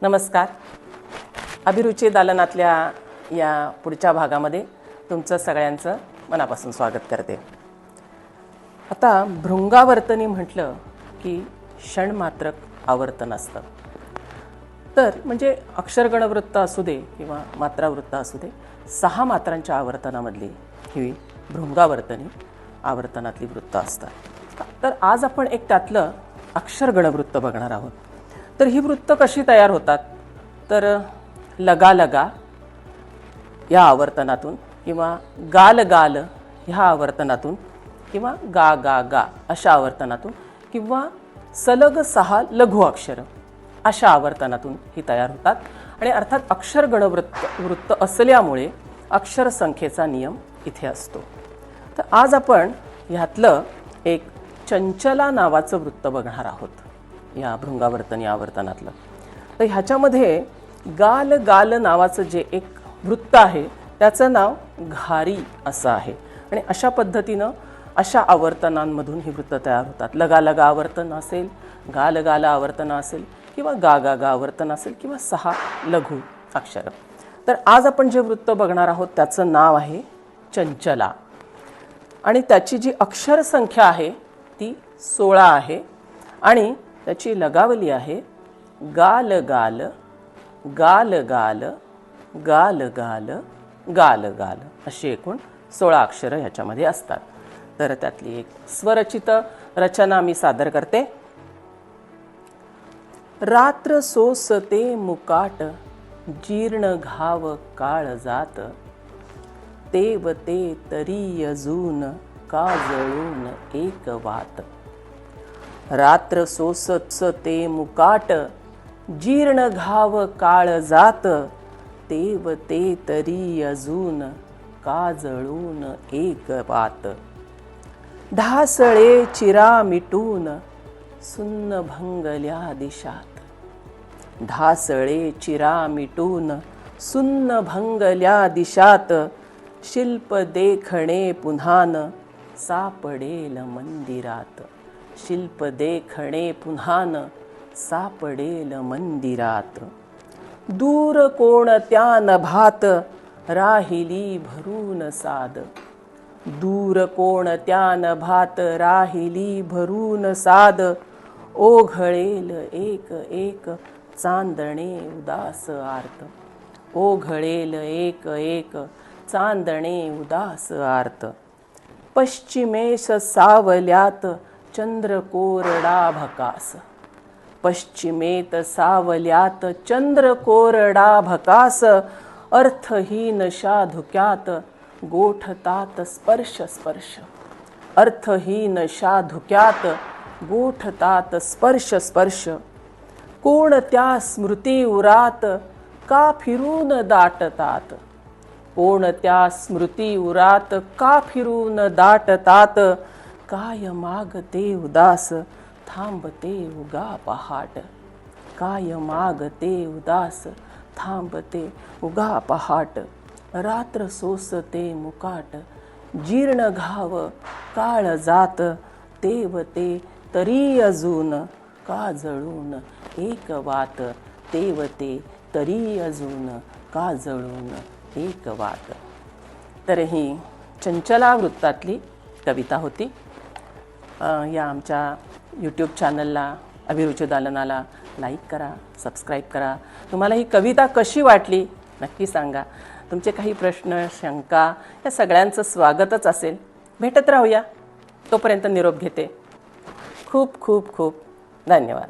नमस्कार. अभिरुची दालनातल्या या पुढच्या भागामध्ये तुमचं सगळ्यांचं मनापासून स्वागत करते. आता भृंगावर्तनी म्हटलं की क्षणमात्रक आवर्तन असतं. तर म्हणजे अक्षरगणवृत्त असू दे किंवा मात्रावृत्त असू दे, 6 मात्रांच्या आवर्तनामधली ही भृंगावर्तनी आवर्तनातली वृत्त असतात. तर आज आपण एक त्यातलं अक्षरगणवृत्त बघणार आहोत. तर ही वृत्त कशी तयार होतात? तर लगा लगा या आवर्तनातून किंवा गाल गाल ह्या आवर्तनातून किंवा गा गा गा अशा आवर्तनातून किंवा सलग 6 लघु अक्षर अशा आवर्तनातून ही तयार होतात. आणि अर्थात अक्षरगणवृत्त असल्यामुळे अक्षरसंख्येचा नियम इथे असतो. तर आज आपण ह्यातलं एक चंचला नावाचं वृत्त बघणार आहोत या भृंगावर्तनी आवर्तनातलं. तर ह्याच्यामध्ये गाल गाल नावाचं जे एक वृत्त आहे त्याचं नाव घारी असं आहे. आणि अशा पद्धतीनं अशा आवर्तनांमधून ही वृत्त तयार होतात. लगा लगा आवर्तन असेल, गाल गाल आवर्तन असेल किंवा गा गा गा आवर्तन असेल किंवा 6 लघु अक्षर. तर आज आपण जे वृत्त बघणार आहोत त्याचं नाव आहे चंचला. आणि त्याची जी अक्षर संख्या आहे ती 16 आहे. आणि त्याची लगावली आहे गाल गाल गाल गाल गाल गाल गाल गाल अशी एकूण 16 अक्षरं ह्याच्यामध्ये असतात. तर त्यातली एक स्वरचित रचना मी सादर करते. रात्र सोसते मुकाट जीर्ण घाव काळ जात तेव ते तरी अजून का जळून एक वात. रात्र सोसते मुकाट जीर्ण घाव काळ जात तेव ते तरी अजून का जळून एक वात. ढासळे चिरा मिटून सुन्न भंगल्या दिशात. ढासळे चिरा मिटून सुन्न भंगल्या दिशात शिल्प देखणे पुन्हान सापडेल मंदिरात. शिल्प देखणे पुन्हान सापडेल मंदिरात. दूर कोणत्या नभात राहिली भरून साद. दूर कोणत्या नभात राहिली भरून साद ओघळेल एक एक चांदणे उदास आर्त. ओघळेल एक एक चांदणे उदास आर्त. पश्चिमेश सावल्यात चंद्र कोरडा भकास. पश्चिमेत सावल्यात चंद्र कोरडा भकास अर्थहीन शाधुक्यात गोठतात स्पर्श स्पर्श. अर्थहीन शाधुक्यात गोठतात स्पर्श स्पर्श. कोणत्या स्मृती उरात का फिरून दाटतात. कोणत्या स्मृती उरात का फिरून दाटतात काय मागते उदास थांबते उगा पहाट. काय मागते उदास थांबते उगा पहाट. रात्र सोसते मुकाट जीर्ण घाव काळ जात तेव ते तरी अजून का जळून एक वात. तेव ते तरी अजून का जळून एक वात. तर ही चंचला वृत्तातली कविता होती. या आमच्या यूट्यूब चॅनलला अभिरुची दालनाला लाईक करा, सबस्क्राईब करा. तुम्हाला ही कविता कशी वाटली नक्की सांगा. तुमचे काही प्रश्न शंका या सगळ्यांचं स्वागतच असेल. भेटत राहूया. तोपर्यंत निरोप घेते. खूप खूप खूप धन्यवाद.